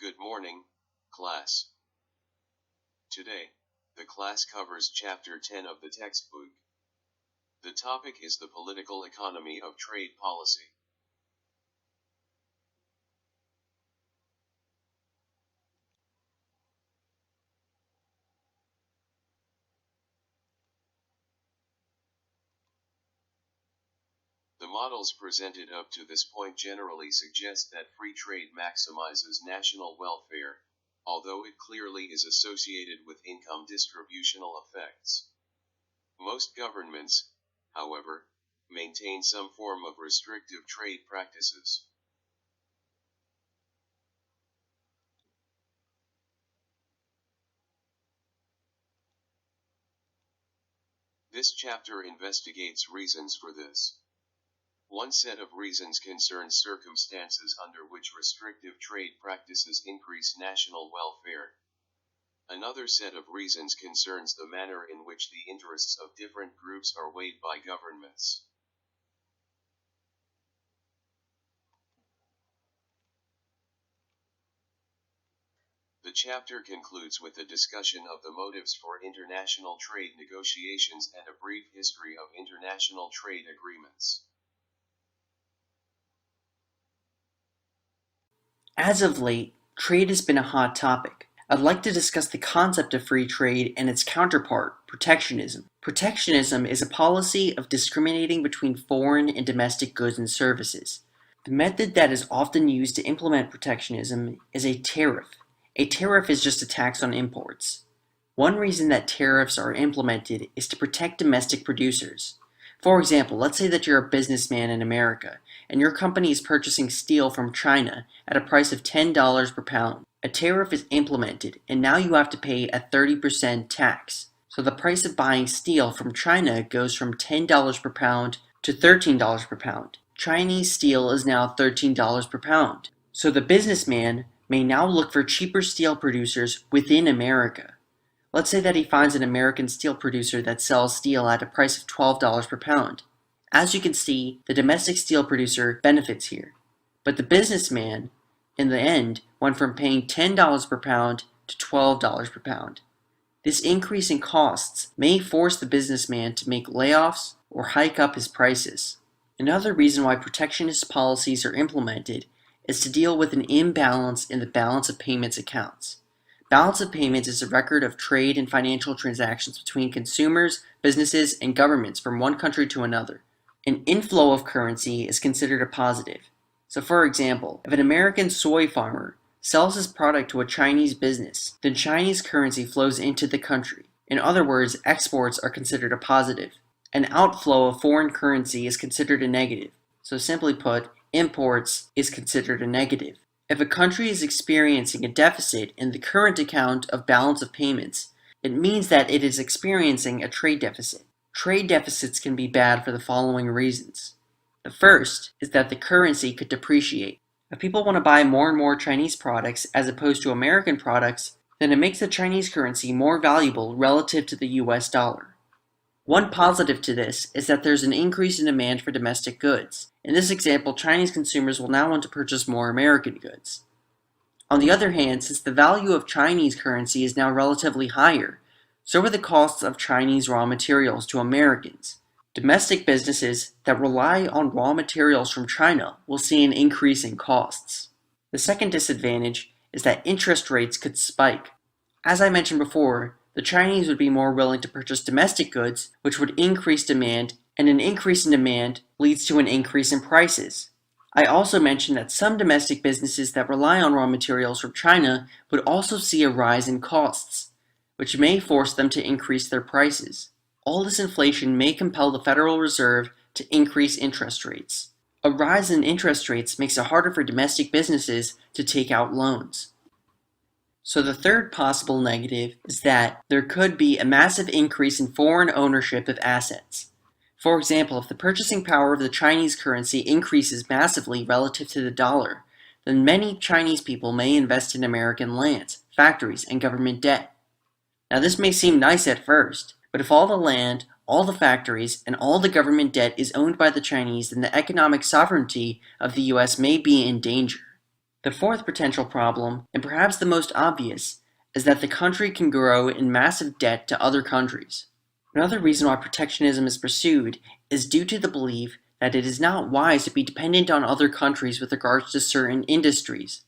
Good morning, class. Today, the class covers Chapter 10 of the textbook. The topic is the political economy of trade policy. The models presented up to this point generally suggest that free trade maximizes national welfare, although it clearly is associated with income distributional effects. Most governments, however, maintain some form of restrictive trade practices. This chapter investigates reasons for this. One set of reasons concerns circumstances under which restrictive trade practices increase national welfare. Another set of reasons concerns the manner in which the interests of different groups are weighed by governments. The chapter concludes with a discussion of the motives for international trade negotiations and a brief history of international trade agreements. As of late, trade has been a hot topic. I'd like to discuss the concept of free trade and its counterpart, protectionism. Protectionism is a policy of discriminating between foreign and domestic goods and services. The method that is often used to implement protectionism is a tariff. A tariff is just a tax on imports. One reason that tariffs are implemented is to protect domestic producers. For example, let's say that you're a businessman in America, and your company is purchasing steel from China at a price of $10 per pound. A tariff is implemented, and now you have to pay a 30% tax. So the price of buying steel from China goes from $10 per pound to $13 per pound. Chinese steel is now $13 per pound. So the businessman may now look for cheaper steel producers within America. Let's say that he finds an American steel producer that sells steel at a price of $12 per pound. As you can see, the domestic steel producer benefits here. But the businessman, in the end, went from paying $10 per pound to $12 per pound. This increase in costs may force the businessman to make layoffs or hike up his prices. Another reason why protectionist policies are implemented is to deal with an imbalance in the balance of payments accounts. Balance of payments is a record of trade and financial transactions between consumers, businesses, and governments from one country to another. An inflow of currency is considered a positive. So for example, if an American soy farmer sells his product to a Chinese business, then Chinese currency flows into the country. In other words, exports are considered a positive. An outflow of foreign currency is considered a negative. So simply put, imports is considered a negative. If a country is experiencing a deficit in the current account of balance of payments, it means that it is experiencing a trade deficit. Trade deficits can be bad for the following reasons. The first is that the currency could depreciate. If people want to buy more and more Chinese products as opposed to American products, then it makes the Chinese currency more valuable relative to the US dollar. One positive to this is that there's an increase in demand for domestic goods. In this example, Chinese consumers will now want to purchase more American goods. On the other hand, since the value of Chinese currency is now relatively higher, so are the costs of Chinese raw materials to Americans. Domestic businesses that rely on raw materials from China will see an increase in costs. The second disadvantage is that interest rates could spike. As I mentioned before, the Chinese would be more willing to purchase domestic goods, which would increase demand, and an increase in demand leads to an increase in prices. I also mentioned that some domestic businesses that rely on raw materials from China would also see a rise in costs, which may force them to increase their prices. All this inflation may compel the Federal Reserve to increase interest rates. A rise in interest rates makes it harder for domestic businesses to take out loans. So the third possible negative is that there could be a massive increase in foreign ownership of assets. For example, if the purchasing power of the Chinese currency increases massively relative to the dollar, then many Chinese people may invest in American lands, factories, and government debt. Now this may seem nice at first, but if all the land, all the factories, and all the government debt is owned by the Chinese, then the economic sovereignty of the US may be in danger. The fourth potential problem, and perhaps the most obvious, is that the country can grow in massive debt to other countries. Another reason why protectionism is pursued is due to the belief that it is not wise to be dependent on other countries with regards to certain industries.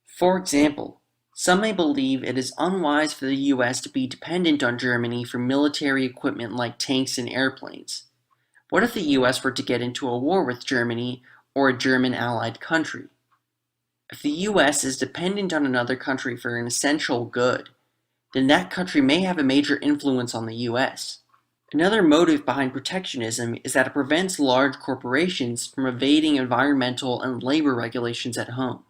For example, some may believe it is unwise for the US to be dependent on Germany for military equipment like tanks and airplanes. What if the US were to get into a war with Germany or a German allied country? If the US is dependent on another country for an essential good, then that country may have a major influence on the US. Another motive behind protectionism is that it prevents large corporations from evading environmental and labor regulations at home.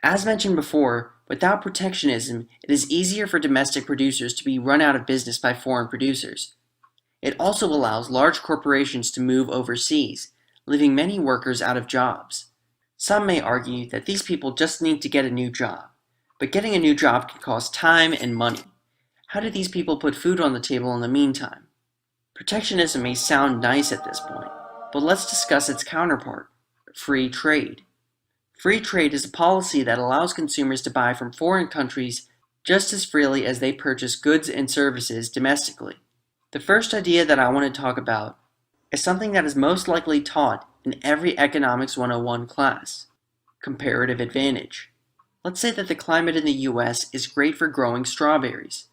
As mentioned before, without protectionism, it is easier for domestic producers to be run out of business by foreign producers. It also allows large corporations to move overseas, leaving many workers out of jobs. Some may argue that these people just need to get a new job, but getting a new job can cost time and money. How do these people put food on the table in the meantime? Protectionism may sound nice at this point, but let's discuss its counterpart, free trade. Free trade is a policy that allows consumers to buy from foreign countries just as freely as they purchase goods and services domestically. The first idea that I want to talk about is something that is most likely taught in every Economics 101 class: comparative advantage. Let's say that the climate in the US is great for growing strawberries.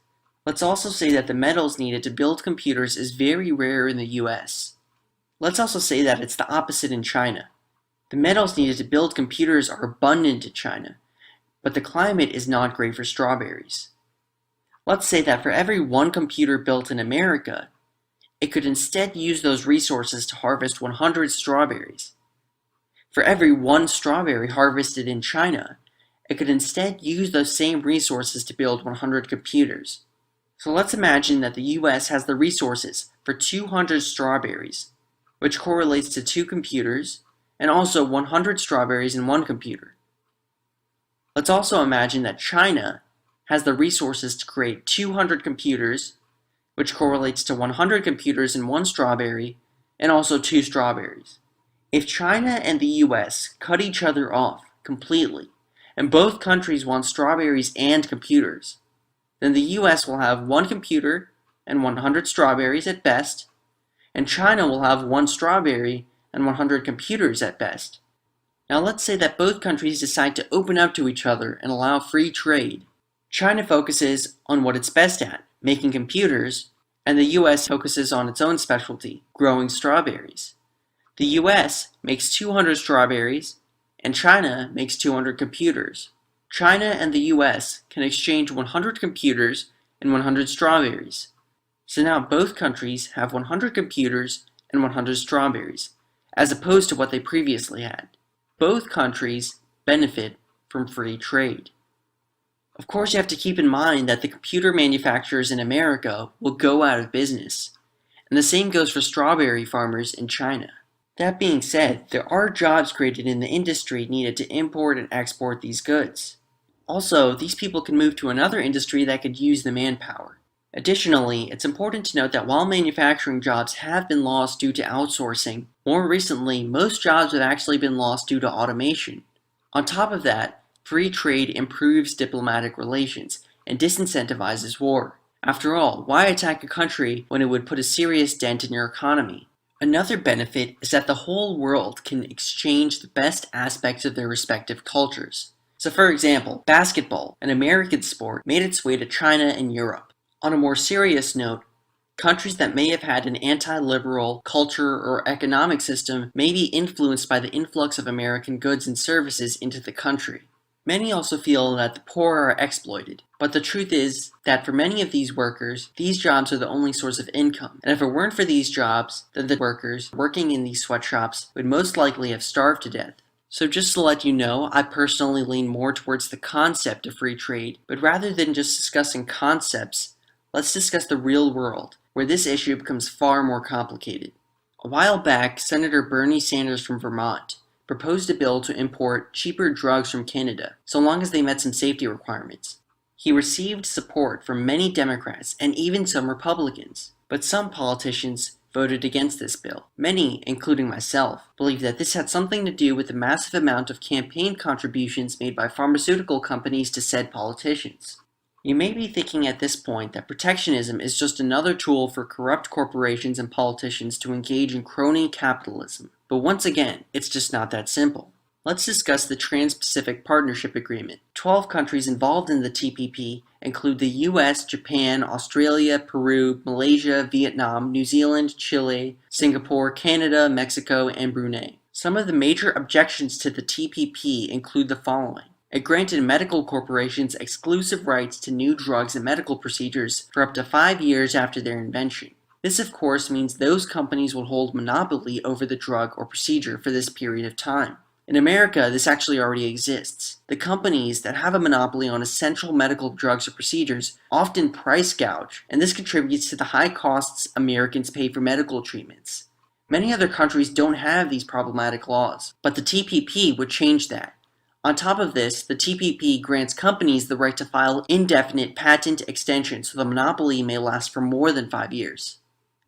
Let's also say that the metals needed to build computers is very rare in the US. Let's also say that it's the opposite in China. The metals needed to build computers are abundant in China, but the climate is not great for strawberries. Let's say that for every one computer built in America, it could instead use those resources to harvest 100 strawberries. For every one strawberry harvested in China, it could instead use those same resources to build 100 computers. So let's imagine that the US has the resources for 200 strawberries, which correlates to 2 computers, and also 100 strawberries in one computer. Let's also imagine that China has the resources to create 200 computers, which correlates to 100 computers in one strawberry, and also 2 strawberries. If China and the US cut each other off completely, and both countries want strawberries and computers, then the US will have 1 computer and 100 strawberries at best, and China will have 1 strawberry and 100 computers at best. Now let's say that both countries decide to open up to each other and allow free trade. China focuses on what it's best at, making computers, and the US focuses on its own specialty, growing strawberries. The US makes 200 strawberries, and China makes 200 computers. China and the US can exchange 100 computers and 100 strawberries. So now both countries have 100 computers and 100 strawberries, as opposed to what they previously had. Both countries benefit from free trade. Of course, you have to keep in mind that the computer manufacturers in America will go out of business, and the same goes for strawberry farmers in China. That being said, there are jobs created in the industry needed to import and export these goods. Also, these people can move to another industry that could use the manpower. Additionally, it's important to note that while manufacturing jobs have been lost due to outsourcing, more recently, most jobs have actually been lost due to automation. On top of that, free trade improves diplomatic relations and disincentivizes war. After all, why attack a country when it would put a serious dent in your economy? Another benefit is that the whole world can exchange the best aspects of their respective cultures. So for example, basketball, an American sport, made its way to China and Europe. On a more serious note, countries that may have had an anti-liberal culture or economic system may be influenced by the influx of American goods and services into the country. Many also feel that the poor are exploited, but the truth is that for many of these workers, these jobs are the only source of income, and if it weren't for these jobs, then the workers working in these sweatshops would most likely have starved to death. So just to let you know, I personally lean more towards the concept of free trade, but rather than just discussing concepts, let's discuss the real world, where this issue becomes far more complicated. A while back, Senator Bernie Sanders from Vermont proposed a bill to import cheaper drugs from Canada, so long as they met some safety requirements. He received support from many Democrats and even some Republicans, but some politicians voted against this bill. Many, including myself, believe that this had something to do with the massive amount of campaign contributions made by pharmaceutical companies to said politicians. You may be thinking at this point that protectionism is just another tool for corrupt corporations and politicians to engage in crony capitalism. But once again, it's just not that simple. Let's discuss the Trans-Pacific Partnership Agreement. 12 countries involved in the TPP include the US, Japan, Australia, Peru, Malaysia, Vietnam, New Zealand, Chile, Singapore, Canada, Mexico, and Brunei. Some of the major objections to the TPP include the following. It granted medical corporations exclusive rights to new drugs and medical procedures for up to 5 years after their invention. This, of course, means those companies will hold monopoly over the drug or procedure for this period of time. In America, this actually already exists. The companies that have a monopoly on essential medical drugs or procedures often price gouge, and this contributes to the high costs Americans pay for medical treatments. Many other countries don't have these problematic laws, but the TPP would change that. On top of this, the TPP grants companies the right to file indefinite patent extensions so the monopoly may last for more than 5 years.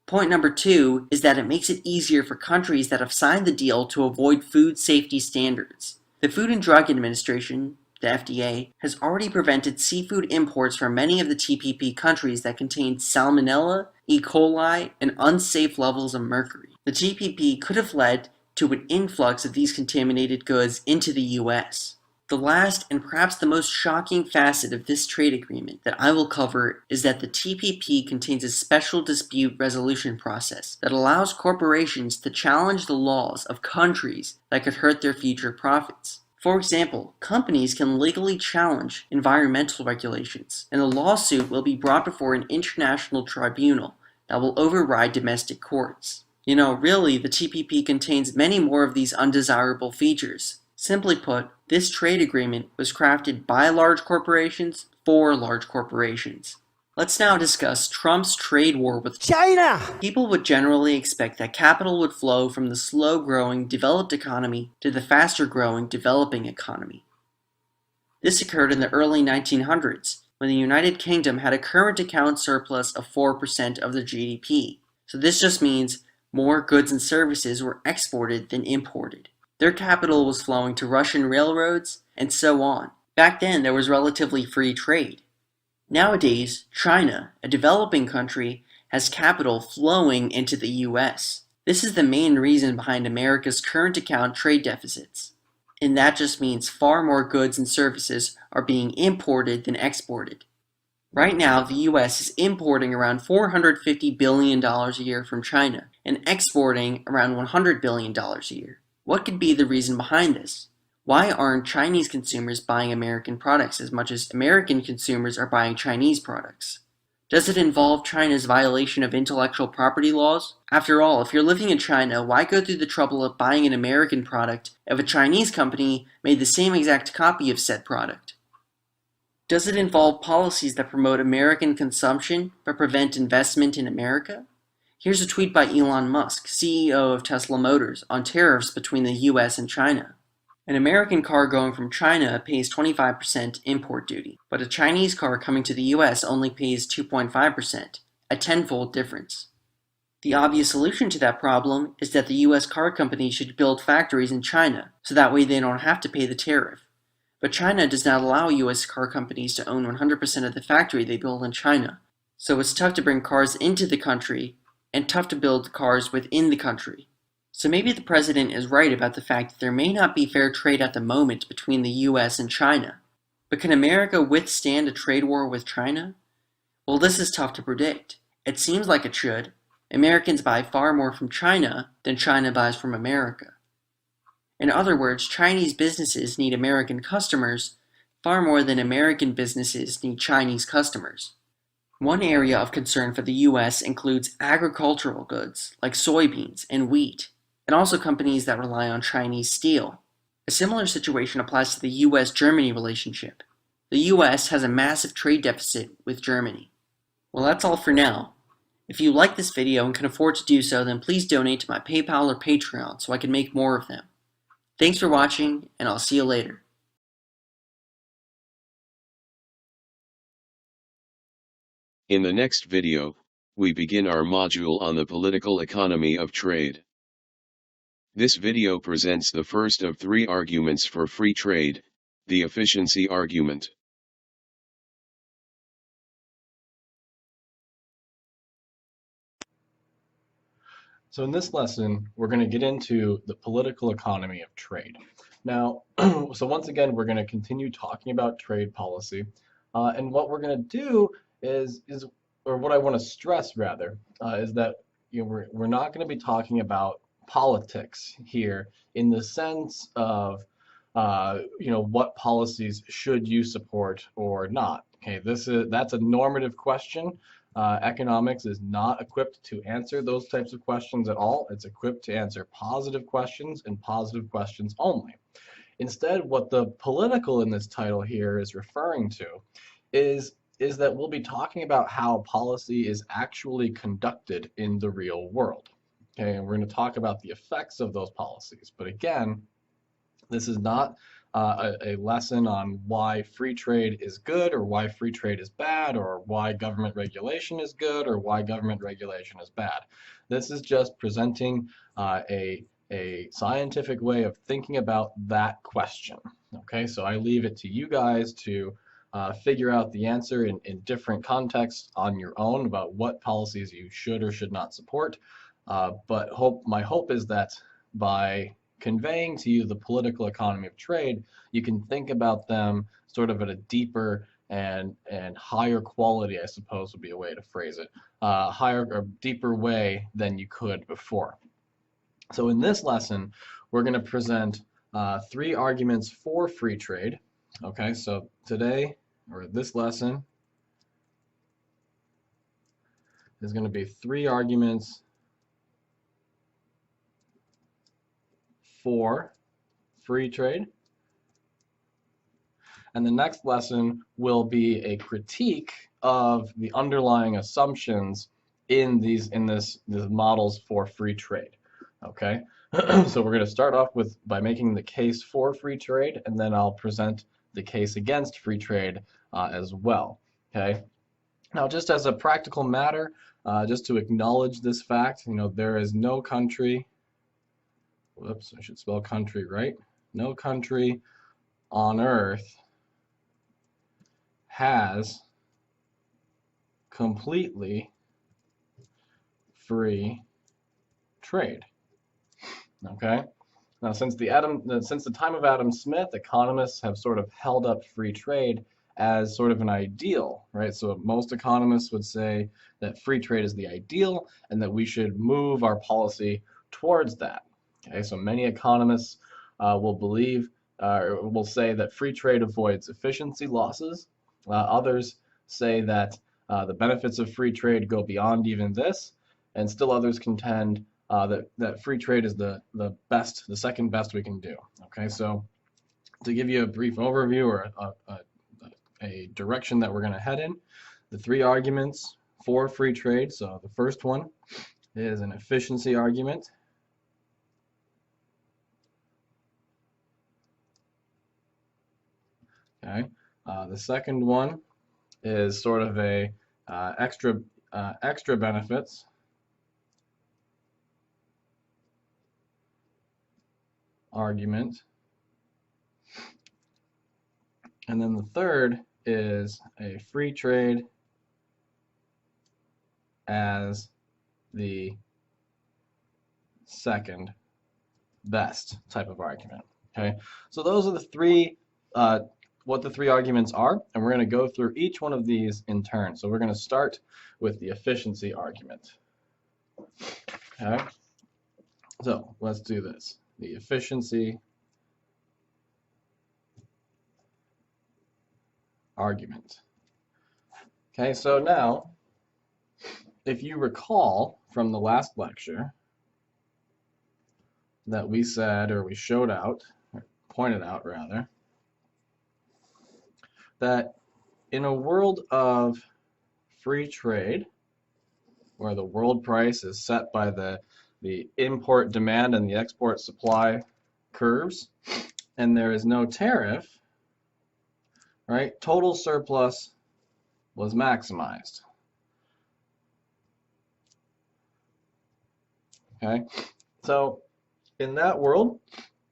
Point number 2 is that it makes it easier for countries that have signed the deal to avoid food safety standards. The Food and Drug Administration, the FDA, has already prevented seafood imports from many of the TPP countries that contain Salmonella, E. coli, and unsafe levels of mercury. The TPP could have led to an influx of these contaminated goods into the US. The last and perhaps the most shocking facet of this trade agreement that I will cover is that the TPP contains a special dispute resolution process that allows corporations to challenge the laws of countries that could hurt their future profits. For example, companies can legally challenge environmental regulations, and a lawsuit will be brought before an international tribunal that will override domestic courts. Really, the TPP contains many more of these undesirable features. Simply put, this trade agreement was crafted by large corporations for large corporations. Let's now discuss Trump's trade war with China. People would generally expect that capital would flow from the slow-growing developed economy to the faster-growing developing economy. This occurred in the early 1900s, when the United Kingdom had a current account surplus of 4% of their GDP. So this just means more goods and services were exported than imported. Their capital was flowing to Russian railroads, and so on. Back then, there was relatively free trade. Nowadays, China, a developing country, has capital flowing into the US. This is the main reason behind America's current account trade deficits. And that just means far more goods and services are being imported than exported. Right now, the US is importing around $450 billion a year from China, and exporting around $100 billion a year. What could be the reason behind this? Why aren't Chinese consumers buying American products as much as American consumers are buying Chinese products? Does it involve China's violation of intellectual property laws? After all, if you're living in China, why go through the trouble of buying an American product if a Chinese company made the same exact copy of said product? Does it involve policies that promote American consumption but prevent investment in America? Here's a tweet by Elon Musk, CEO of Tesla Motors, on tariffs between the US and China. An American car going from China pays 25% import duty, but a Chinese car coming to the US only pays 2.5%, a tenfold difference. The obvious solution to that problem is that the US car companies should build factories in China, so that way they don't have to pay the tariff. But China does not allow US car companies to own 100% of the factory they build in China, so it's tough to bring cars into the country and tough to build cars within the country. So maybe the president is right about the fact that there may not be fair trade at the moment between the US and China. But can America withstand a trade war with China? Well, this is tough to predict. It seems like it should. Americans buy far more from China than China buys from America. In other words, Chinese businesses need American customers far more than American businesses need Chinese customers. One area of concern for the US includes agricultural goods like soybeans and wheat, and also companies that rely on Chinese steel. A similar situation applies to the US-Germany relationship. The US has a massive trade deficit with Germany. Well, that's all for now. If you like this video and can afford to do so, then please donate to my PayPal or Patreon so I can make more of them. Thanks for watching, and I'll see you later. In the next video, we begin our module on the political economy of trade. This video presents the first of 3 arguments for free trade, the efficiency argument. So in this lesson, we're going to get into the political economy of trade. Now, so once again, we're going to continue talking about trade policy. And what we're going to do or what I want to stress rather, is that we're not going to be talking about politics here in the sense of what policies should you support or not. Okay, that's a normative question. Economics is not equipped to answer those types of questions at all. It's equipped to answer positive questions and positive questions only. Instead, what the political in this title here is referring to is that we'll be talking about how policy is actually conducted in the real world. Okay, and we're going to talk about the effects of those policies. But again, this is not a lesson on why free trade is good or why free trade is bad or why government regulation is good or why government regulation is bad. This is just presenting a scientific way of thinking about that question. Okay, so I leave it to you guys to figure out the answer in different contexts on your own about what policies you should or should not support. But my hope is that by conveying to you the political economy of trade, you can think about them sort of at a deeper and higher quality, I suppose would be a way to phrase it, higher or deeper way than you could before. So in this lesson, we're going to present 3 arguments for free trade. Okay, so today, or this lesson, is going to be 3 arguments for free trade. And the next lesson will be a critique of the underlying assumptions in these models for free trade. Okay, so we're going to start off by making the case for free trade, and then I'll present the case against free trade as well. Okay, now just as a practical matter, just to acknowledge this fact, there is no country. Whoops, I should spell country right. No country on earth has completely free trade. Okay. Now, since the time of Adam Smith, economists have sort of held up free trade as sort of an ideal, right? So most economists would say that free trade is the ideal and that we should move our policy towards that. Okay, so many economists will say that free trade avoids efficiency losses. Others say that the benefits of free trade go beyond even this, and still others contend that free trade is the second best we can do. Okay, so to give you a brief overview or a direction that we're going to head in, the 3 arguments for free trade. So the first one is an efficiency argument. Okay, the second one is sort of a extra benefits argument, and then the third is a free trade as the second best type of argument. Okay, so those are the 3 what the 3 arguments are, and we're going to go through each one of these in turn. So we're going to start with the efficiency argument. Okay, so let's do this. The efficiency argument. Okay, so now, if you recall from the last lecture that we said, or we showed out, or pointed out rather, that in a world of free trade, where the world price is set by the import demand and the export supply curves, and there is no tariff, right, total surplus was maximized. Okay, so in that world,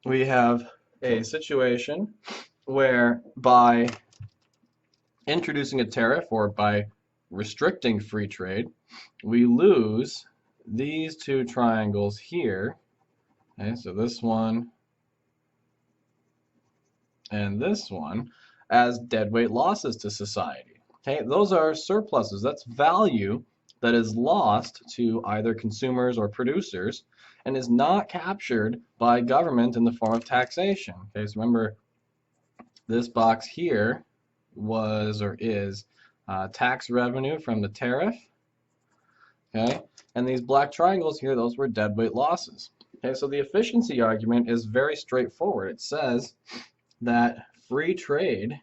we have a situation where by introducing a tariff or by restricting free trade, we lose these two triangles here. Okay, so this one and this one as deadweight losses to society. Okay, those are surpluses. That's value that is lost to either consumers or producers and is not captured by government in the form of taxation. Okay, so remember this box here was or is tax revenue from the tariff. Okay, and these black triangles here, those were deadweight losses. Okay, so the efficiency argument is very straightforward. It says that free trade,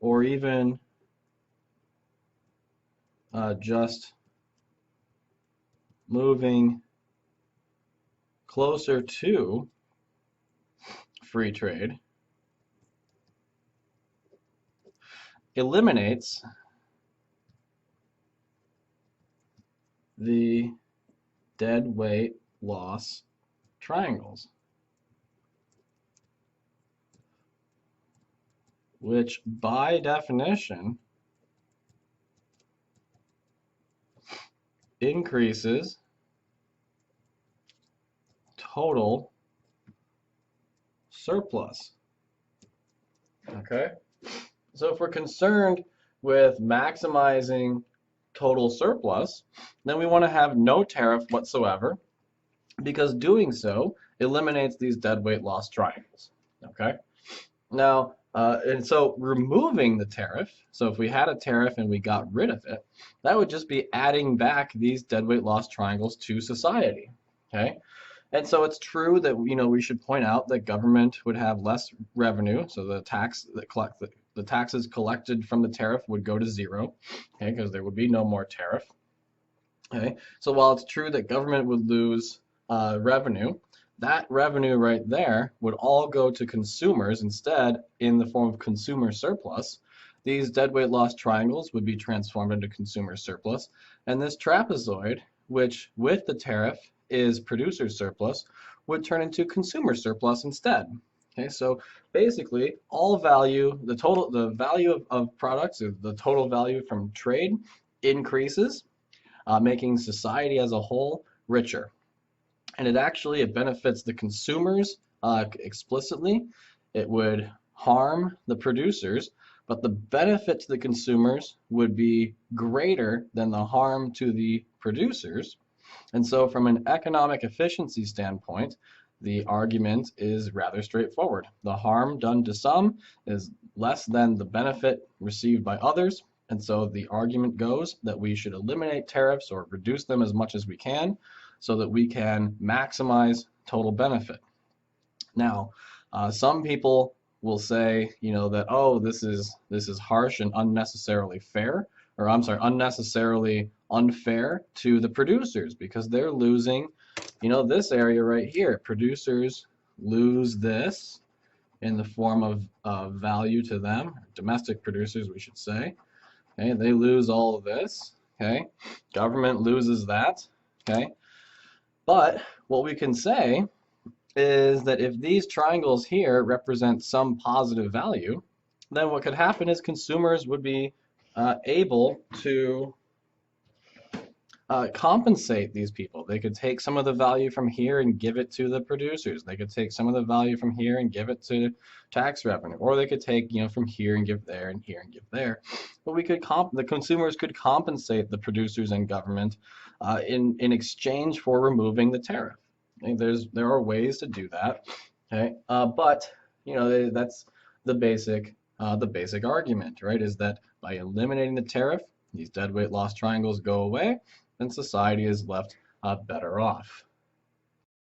or even just moving closer to free trade, eliminates the deadweight loss triangles, which by definition increases total surplus. Okay, so if we're concerned with maximizing total surplus, then we want to have no tariff whatsoever, because doing so eliminates these deadweight loss triangles. Okay, now and so removing the tariff, so if we had a tariff and we got rid of it, that would just be adding back these deadweight loss triangles to society. Okay, and so it's true that we should point out that government would have less revenue, so the taxes collected from the tariff would go to zero, okay, because there would be no more tariff. Okay, so while it's true that government would lose revenue, that revenue right there would all go to consumers instead in the form of consumer surplus. These deadweight loss triangles would be transformed into consumer surplus, and this trapezoid, which with the tariff is producer surplus, would turn into consumer surplus instead. Okay, so basically all value, the value of products, or the total value from trade increases, making society as a whole richer. And it benefits the consumers explicitly. It would harm the producers, but the benefit to the consumers would be greater than the harm to the producers. And so from an economic efficiency standpoint, the argument is rather straightforward. The harm done to some is less than the benefit received by others. And so the argument goes that we should eliminate tariffs or reduce them as much as we can, so that we can maximize total benefit. Now, some people will say, that, oh, this is harsh and unnecessarily fair, or I'm sorry, unnecessarily unfair to the producers, because they're losing, this area right here. Producers lose this in the form of value to them, domestic producers, we should say. Okay, they lose all of this. Okay, government loses that. Okay. But what we can say is that if these triangles here represent some positive value, then what could happen is consumers would be able to compensate these people. They could take some of the value from here and give it to the producers. They could take some of the value from here and give it to tax revenue, or they could take from here and give there and here and give there. But the consumers could compensate the producers and government in exchange for removing the tariff. Okay, there are ways to do that. Okay, but that's the basic argument, right? Is that by eliminating the tariff, these deadweight loss triangles go away, and society is left better off.